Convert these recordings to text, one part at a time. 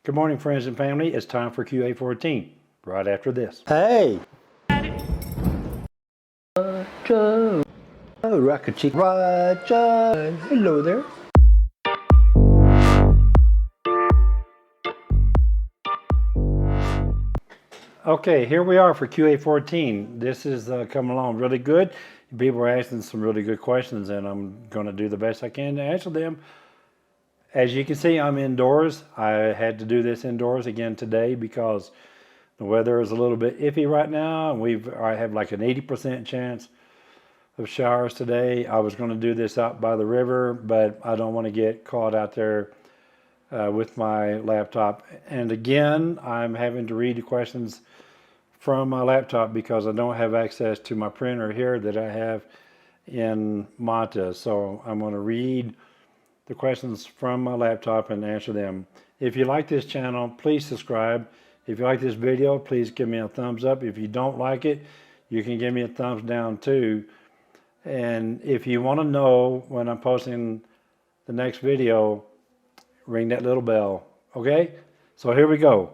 Good morning, friends and family. It's time for QA-14, right after this. Hey! Roger! Oh, Rocket Chick. Roger! Hello there. Okay, here we are for QA-14. This is coming along really good. People are asking some really good questions, and I'm going to do the best I can to answer them. As you can see, I'm indoors. I had to do this indoors again today because the weather is a little bit iffy right now. I have like an 80% chance of showers today. I was going to do this out by the river, but I don't want to get caught out there with my laptop. And again, I'm having to read the questions from my laptop because I don't have access to my printer here that I have in Manta. So I'm going to read the questions from my laptop and answer them. If you like this channel, please subscribe. If you like this video, please give me a thumbs up. If you don't like it, you can give me a thumbs down too. And if you want to know when I'm posting the next video, ring that little bell. Okay? So here we go.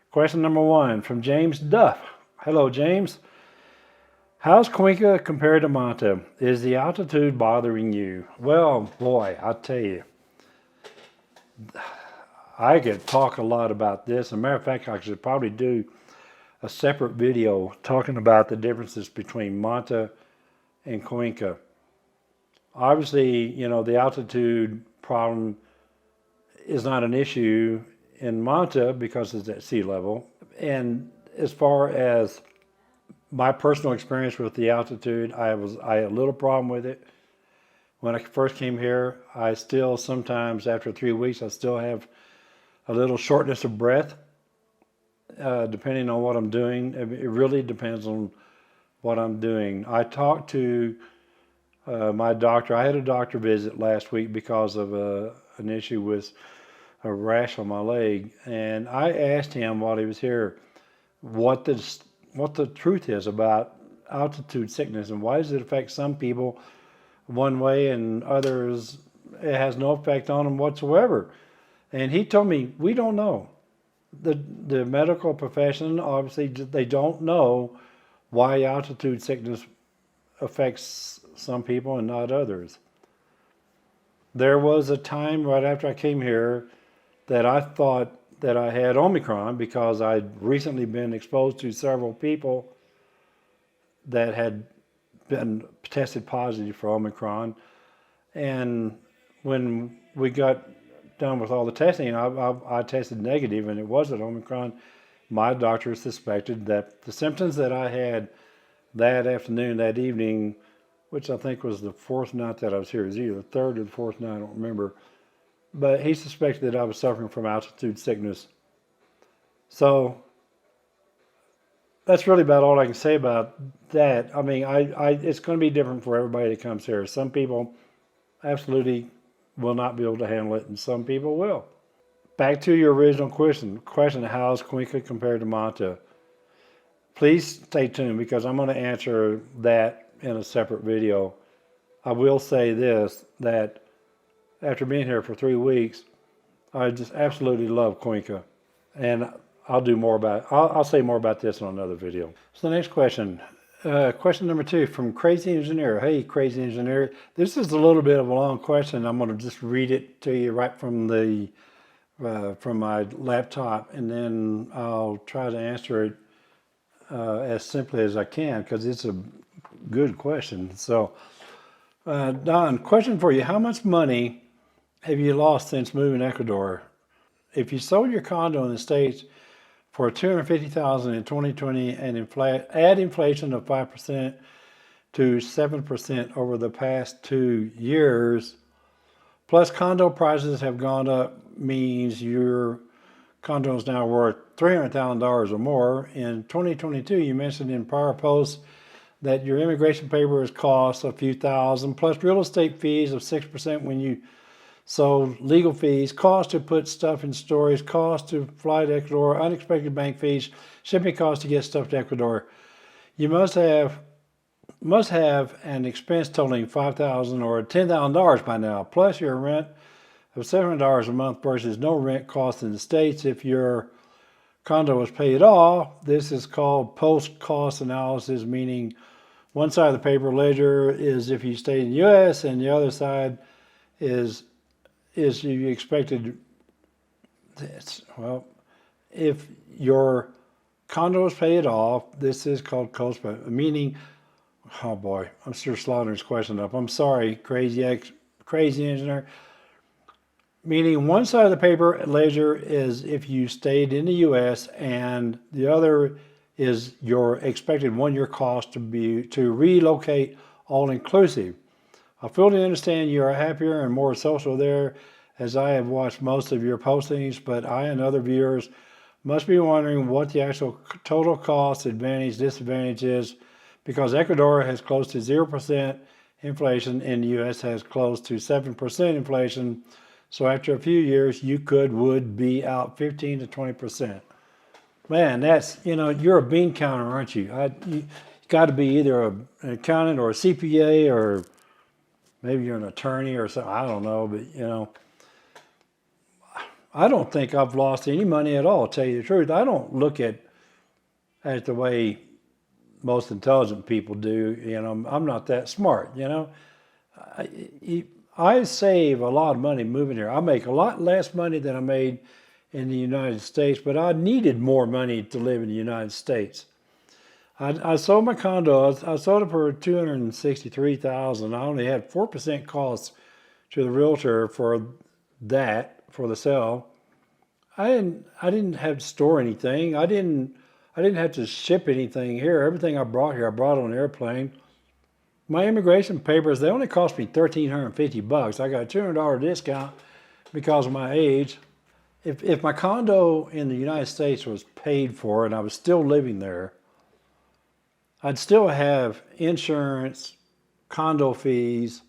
Question number 1 from James Duff. Hello, James. How's Cuenca compared to Manta? Is the altitude bothering you? Well, boy, I tell you, I could talk a lot about this. As a matter of fact, I should probably do a separate video talking about the differences between Manta and Cuenca. Obviously, you know, the altitude problem is not an issue in Manta because it's at sea level. And as far as my personal experience with the altitude, I had a little problem with it. When I first came here, I still sometimes, after 3 weeks, I still have a little shortness of breath, depending on what I'm doing. It really depends on what I'm doing. I talked to my doctor. I had a doctor visit last week because of an issue with a rash on my leg. And I asked him while he was here what the truth is about altitude sickness and why does it affect some people one way and others it has no effect on them whatsoever. And he told me, we don't know. The medical profession, obviously, they don't know why altitude sickness affects some people and not others. There was a time right after I came here that I thought that I had Omicron because I'd recently been exposed to several people that had been tested positive for Omicron. And when we got done with all the testing, I tested negative and it wasn't Omicron. My doctor suspected that the symptoms that I had that afternoon, that evening, which I think was the 4th night that I was here, it was either the 3rd or the 4th night, I don't remember. But he suspected that I was suffering from altitude sickness. So that's really about all I can say about that. I mean, it's going to be different for everybody that comes here. Some people absolutely will not be able to handle it, and some people will. Back to your original question, how is Cuenca compared to Manta? Please stay tuned because I'm going to answer that in a separate video. I will say this, that after being here for 3 weeks, I just absolutely love Cuenca. And I'll do more about it. I'll say more about this in another video. So the next question, question number 2 from Crazy Engineer. Hey, Crazy Engineer. This is a little bit of a long question. I'm going to just read it to you right from my laptop, and then I'll try to answer it as simply as I can because it's a good question. So, Don, question for you. How much money have you lost since moving to Ecuador? If you sold your condo in the States for $250,000 in 2020 and add inflation of 5% to 7% over the past 2 years, plus condo prices have gone up, means your condo is now worth $300,000 or more. In 2022, you mentioned in prior posts that your immigration papers cost a few thousand, plus real estate fees of 6% when you sold, legal fees, cost to put stuff in storage, cost to fly to Ecuador, unexpected bank fees, shipping costs to get stuff to Ecuador. You must have an expense totaling $5,000 or $10,000 by now, plus your rent of $700 a month versus no rent cost in the States if your condo was paid off. This is called post-cost analysis, meaning one side of the paper ledger is if you stayed in the U.S. and the other side is you expected. Well, if your condo is paid off, this is called cost, meaning. Oh boy, I'm sure slaughtering this question up. I'm sorry, crazy engineer. Meaning one side of the paper ledger is if you stayed in the U.S. and the other is your expected one-year cost to relocate all inclusive. I fully understand you are happier and more social there, as I have watched most of your postings, but I and other viewers must be wondering what the actual total cost, advantage, disadvantage is, because Ecuador has close to 0% inflation and the U.S. has close to 7% inflation. So after a few years, you would be out 15 to 20%. Man, that's, you're a bean counter, aren't you? You got to be either an accountant or a CPA, or maybe you're an attorney or something. I don't know, but I don't think I've lost any money at all, to tell you the truth. I don't look at the way most intelligent people do. I'm not that smart. I save a lot of money moving here. I make a lot less money than I made in the United States, but I needed more money to live in the United States. I sold my condo. I sold it for $263,000. I only had 4% costs to the realtor for the sale. I didn't have to store anything. I didn't have to ship anything here. Everything I brought here, I brought on an airplane. My immigration papers, they only cost me $1,350. I got a $200 discount because of my age. If my condo in the United States was paid for and I was still living there, I'd still have insurance, condo fees,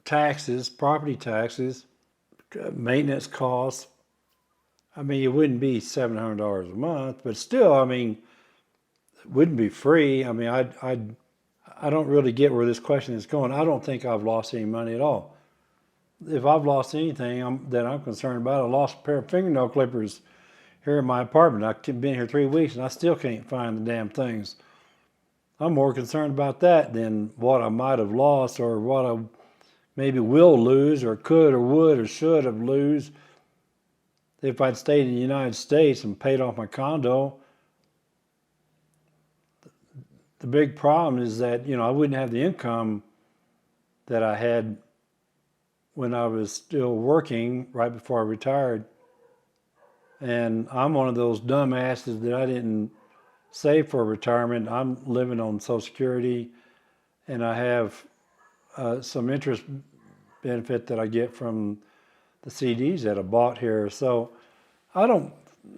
taxes, property taxes, maintenance costs. I mean, it wouldn't be $700 a month, but still, it wouldn't be free. I mean, I don't really get where this question is going. I don't think I've lost any money at all. If I've lost anything that I'm concerned about, I lost a pair of fingernail clippers here in my apartment. I've been here 3 weeks and I still can't find the damn things. I'm more concerned about that than what I might have lost or what I maybe will lose or could or would or should have lose if I'd stayed in the United States and paid off my condo. The big problem is that, I wouldn't have the income that I had when I was still working right before I retired. And I'm one of those dumbasses that I didn't save for retirement. I'm living on Social Security, and I have some interest benefit that I get from the CDs that I bought here. So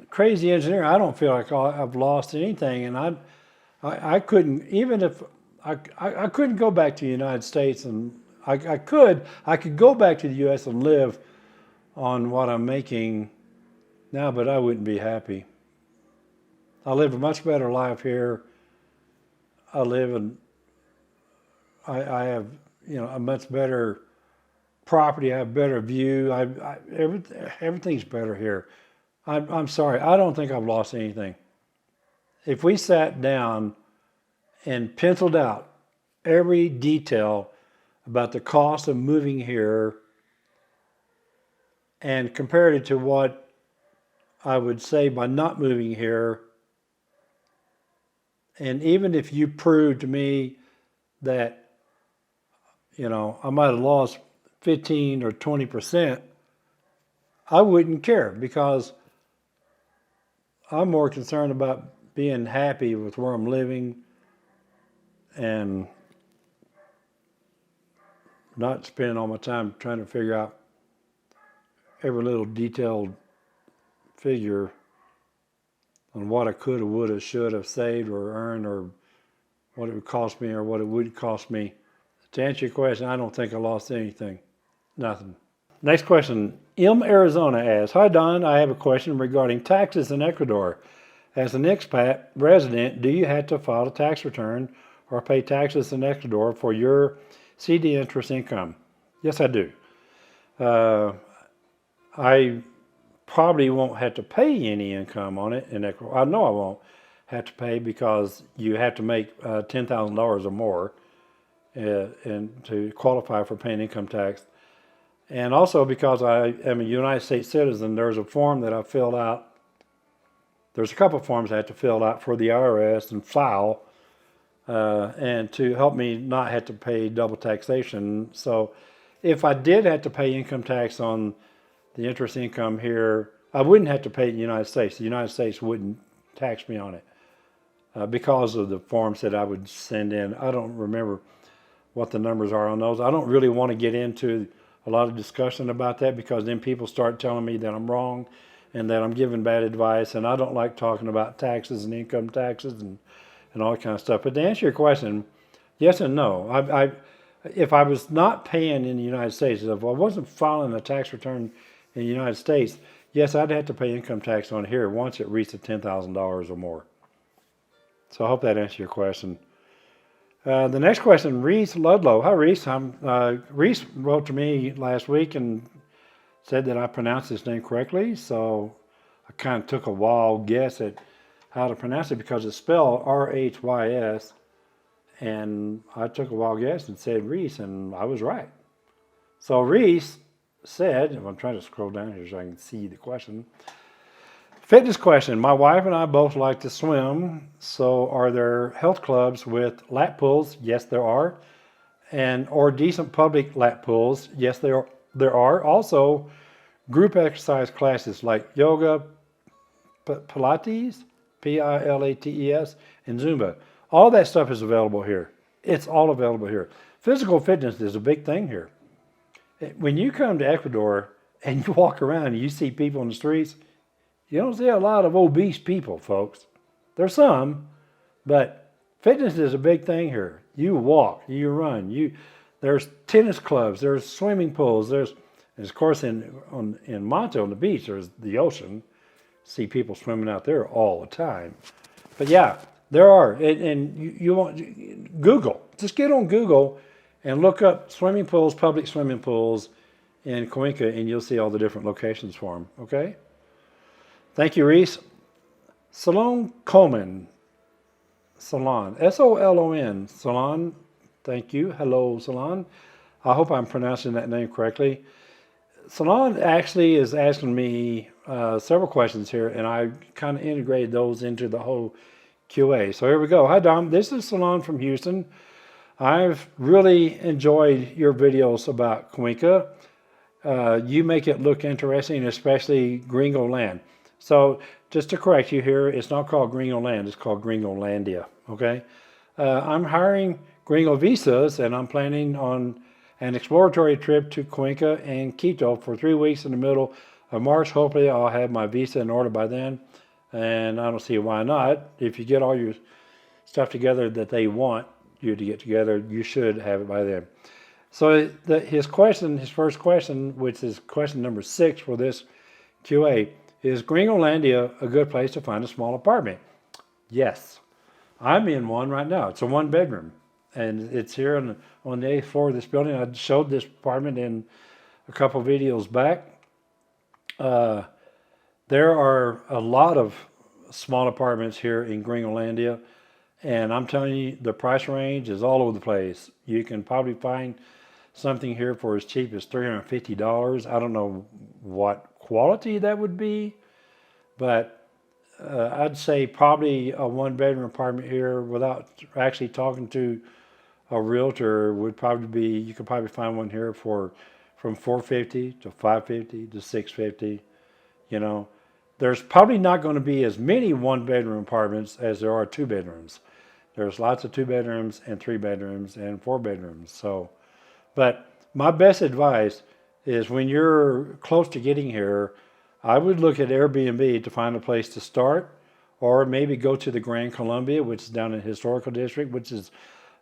crazy engineer, I don't feel like I've lost anything. And I couldn't, even if I couldn't go back to the United States, and I could go back to the U.S. and live on what I'm making now, but I wouldn't be happy. I live a much better life here. I have, a much better property. I have better view. Everything's better here. I'm sorry. I don't think I've lost anything. If we sat down and penciled out every detail about the cost of moving here and compared it to what I would say by not moving here, and even if you proved to me that, I might have lost 15 or 20%, I wouldn't care, because I'm more concerned about being happy with where I'm living and not spending all my time trying to figure out every little detailed figure on what I could have, would have, should have saved or earned, or what it would cost me or what it would cost me. To answer your question, I don't think I lost anything. Nothing. Next question. Arizona asks, "Hi Don, I have a question regarding taxes in Ecuador. As an expat resident, do you have to file a tax return or pay taxes in Ecuador for your CD interest income?" Yes, I do. I probably won't have to pay any income on it in Ecuador. I know I won't have to pay because you have to make $10,000 or more and to qualify for paying income tax. And also because I am a United States citizen, there's a form that I filled out. There's a couple of forms I had to fill out for the IRS and file, and to help me not have to pay double taxation. So if I did have to pay income tax on the interest income here, I wouldn't have to pay it in the United States. The United States wouldn't tax me on it because of the forms that I would send in. I don't remember what the numbers are on those. I don't really want to get into a lot of discussion about that because then people start telling me that I'm wrong and that I'm giving bad advice, and I don't like talking about taxes and income taxes and all that kind of stuff. But to answer your question, yes and no. If I was not paying in the United States, if I wasn't filing a tax return in the United States, yes, I'd have to pay income tax on here once it reached $10,000 or more. So I hope that answers your question. The next question, Reese Ludlow. Hi, Reese. Reese wrote to me last week and said that I pronounced his name correctly. So I kind of took a wild guess at how to pronounce it because it's spelled R-H-Y-S. And I took a wild guess and said Reese, and I was right. So Reese said, I'm trying to scroll down here so I can see the question. Fitness question. My wife and I both like to swim. So are there health clubs with lap pools? Yes, there are. Or decent public lap pools? Yes, there are. Also, group exercise classes like yoga, Pilates, Pilates, and Zumba. All that stuff is available here. It's all available here. Physical fitness is a big thing here. When you come to Ecuador and you walk around and you see people in the streets, you don't see a lot of obese people, folks. There's some, but fitness is a big thing here. You walk, you run, there's tennis clubs, there's swimming pools, and of course in Manta on the beach, there's the ocean. See people swimming out there all the time. But yeah, there are, and you want Google. Just get on Google and look up swimming pools, public swimming pools in Cuenca, and you'll see all the different locations for them. Okay. Thank you, Reese. Salon Coleman. Salon. S-O-L-O-N. Salon. Thank you. Hello, Salon. I hope I'm pronouncing that name correctly. Salon actually is asking me several questions here, and I kind of integrated those into the whole QA. So here we go. Hi, Dom. This is Salon from Houston. I've really enjoyed your videos about Cuenca. You make it look interesting, especially Gringoland. So just to correct you here, it's not called Gringoland, it's called Gringolandia, okay? I'm hiring Gringo visas, and I'm planning on an exploratory trip to Cuenca and Quito for 3 weeks in the middle of March. Hopefully I'll have my visa in order by then, and I don't see why not. If you get all your stuff together that they want you to get together, you should have it by then. So his first question, which is question number 6 for this QA, is Gringolandia a good place to find a small apartment? Yes. I'm in one right now. It's a 1-bedroom. And it's here on the 8th floor of this building. I showed this apartment in a couple of videos back. There are a lot of small apartments here in Gringolandia. And I'm telling you, the price range is all over the place. You can probably find something here for as cheap as $350. I don't know what quality that would be, but I'd say probably a 1-bedroom apartment here without actually talking to a realtor would probably be, you could probably find one here for from $450 to $550 to $650. You know, there's probably not going to be as many 1-bedroom apartments as there are 2-bedrooms. There's lots of 2-bedrooms and 3-bedrooms and 4-bedrooms. So, but my best advice is when you're close to getting here, I would look at Airbnb to find a place to start, or maybe go to the Grand Columbia, which is down in the Historical District, which is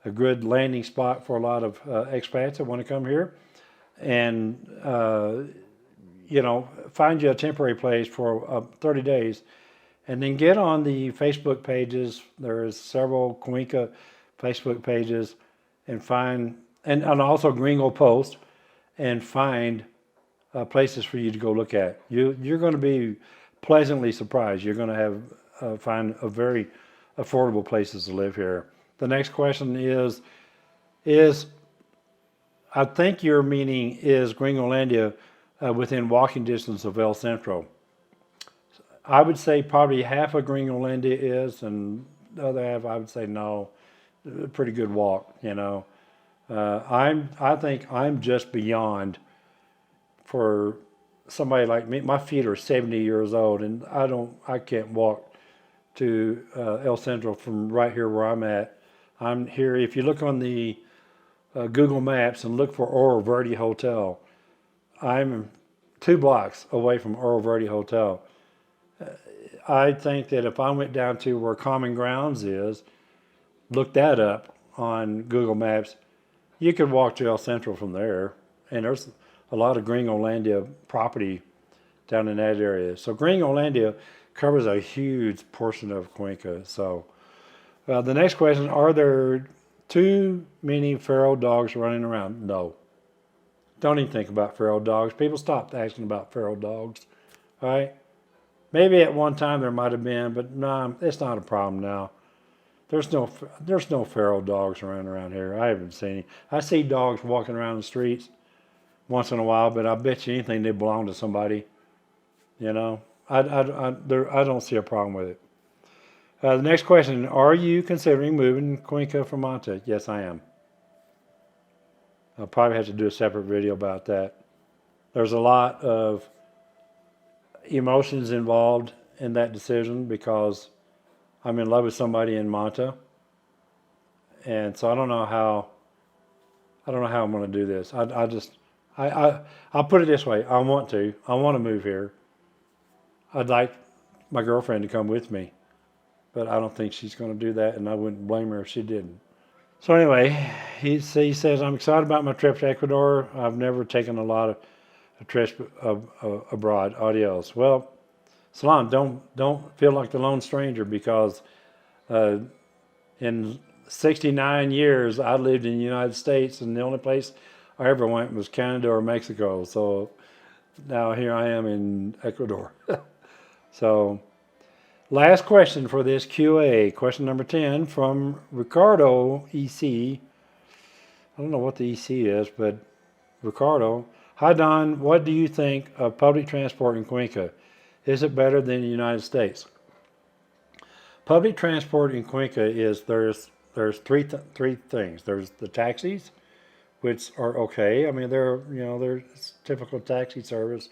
a good landing spot for a lot of expats that want to come here. And, you know, find you a temporary place for 30 days. And then get on the Facebook pages. There's several Cuenca Facebook pages, and find, and also Gringo Post, and find places for you to go look at. You're going to be pleasantly surprised. You're going to have find a very affordable places to live here. The next question is I think your meaning is Gringolandia within walking distance of El Centro. I would say probably half of Gringolandia is, and the other half I would say no. A pretty good walk, you know. I think I'm just beyond for somebody like me. My feet are 70 years old, and I can't walk to El Centro from right here where I'm at. I'm here. If you look on the Google Maps and look for Oro Verde Hotel, I'm 2 blocks away from Oro Verde Hotel. I think that if I went down to where Common Grounds is, look that up on Google Maps, you could walk to El Centro from there. And there's a lot of Gringolandia property down in that area. So Gringolandia covers a huge portion of Cuenca. So the next question, are there too many feral dogs running around? No. Don't even think about feral dogs. People stopped asking about feral dogs, all right? Maybe at one time there might have been, but no, it's not a problem now. There's no feral dogs around here. I haven't seen any. I see dogs walking around the streets once in a while, but I bet you anything they belong to somebody. You know, I don't see a problem with it. The next question, are you considering moving Cuenca from Manta? Yes, I am. I'll probably have to do a separate video about that. There's a lot of emotions involved in that decision because I'm in love with somebody in Manta, and so I don't know how I'm going to do this. I'll put it this way. I want to move here. I'd like my girlfriend to come with me, but I don't think she's going to do that, and I wouldn't blame her if she didn't. So anyway, he says, I'm excited about my trip to Ecuador. I've never taken a lot of trips abroad. Adios. Well, Salam, don't feel like the lone stranger, because in 69 years I lived in the United States, and the only place I ever went was Canada or Mexico. So now here I am in Ecuador. So last question for this QA, question number 10 from Ricardo EC. I don't know what the EC is, but Ricardo. Hi Don, what do you think of public transport in Cuenca? Is it better than the United States? Public transport in Cuenca is there's three things. There's the taxis, which are okay. I mean, they're typical taxi service.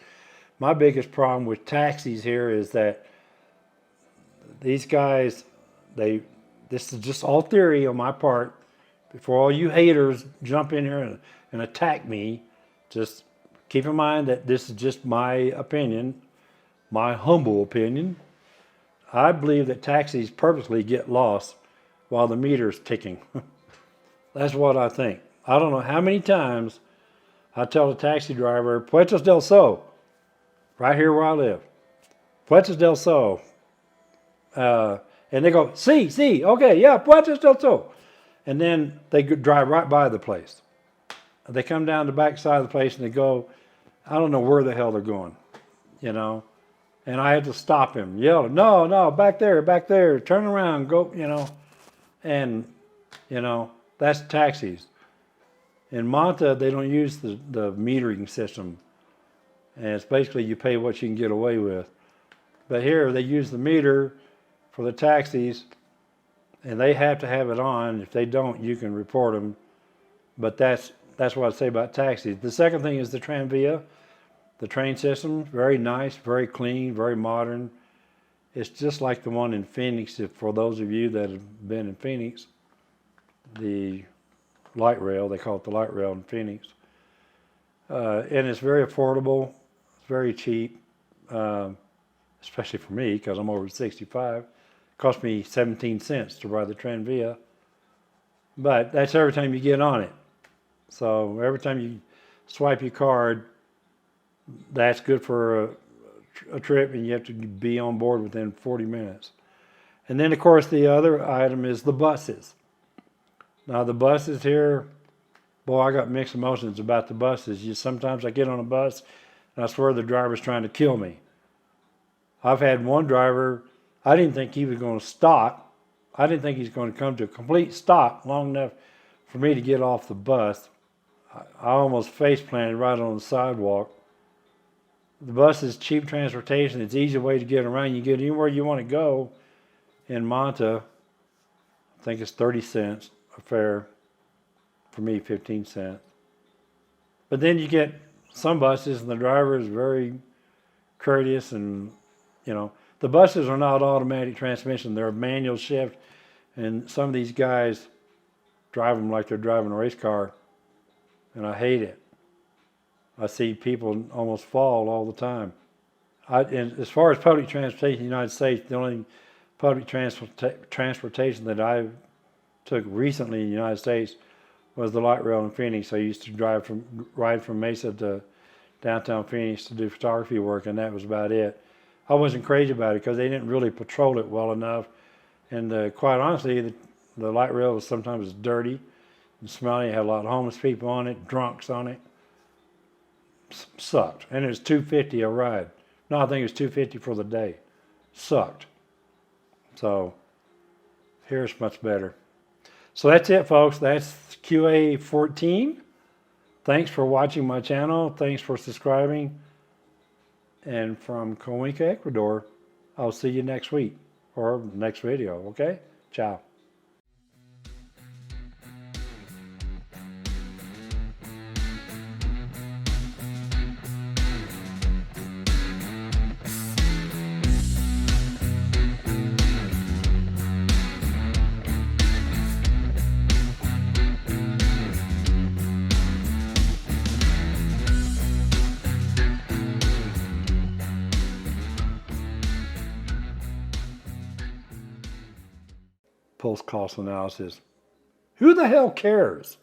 My biggest problem with taxis here is that these guys, this is just all theory on my part. Before all you haters jump in here and attack me, just keep in mind that this is just my opinion, my humble opinion. I believe that taxis purposely get lost while the meter's ticking. That's what I think. I don't know how many times I tell the taxi driver, Puertos del Sol, right here where I live, Puertos del Sol. And they go, sí, okay, yeah, Puertos del Sol. And then they drive right by the place. They come down the back side of the place and they go, I don't know where the hell they're going, you know. And I had to stop him, yell, no, back there, turn around, go, you know. And, you know, that's taxis. In Manta, they don't use the metering system. And it's basically you pay what you can get away with. But here, they use the meter for the taxis, and they have to have it on. If they don't, you can report them. But that's what I say about taxis. The second thing is the tranvia. The train system, very nice, very clean, very modern. It's just like the one in Phoenix. For those of you that have been in Phoenix, the light rail, they call it the light rail in Phoenix. And it's very affordable, it's very cheap, especially for me because I'm over 65. It cost me 17 cents to ride the tranvia, but that's every time you get on it. So every time you swipe your card, that's good for a trip, and you have to be on board within 40 minutes. And then, of course, the other item is the buses. Now, the buses here, boy, I got mixed emotions about the buses. Sometimes I get on a bus, and I swear the driver's trying to kill me. I've had one driver, I didn't think he was going to stop. I didn't think he's going to come to a complete stop long enough for me to get off the bus. I almost face planted right on the sidewalk. The bus is cheap transportation. It's an easy way to get around. You get anywhere you want to go. In Manta, I think it's 30 cents a fare. For me, 15 cents. But then you get some buses and the driver is very courteous, and the buses are not automatic transmission. They're a manual shift, and some of these guys drive them like they're driving a race car, and I hate it. I see people almost fall all the time. And as far as public transportation in the United States, the only public transportation that I took recently in the United States was the light rail in Phoenix. I used to ride from Mesa to downtown Phoenix to do photography work, and that was about it. I wasn't crazy about it because they didn't really patrol it well enough, and quite honestly, the light rail was sometimes dirty and smelly. It had a lot of homeless people on it, drunks on it. Sucked. And it was $2.50 a ride. No, I think it was $2.50 for the day. Sucked. So here's much better. So that's it, folks. That's QA-14. Thanks for watching my channel. Thanks for subscribing. And from Cuenca, Ecuador, I'll see you next week or next video, okay? Ciao. Post-cost analysis. Who the hell cares?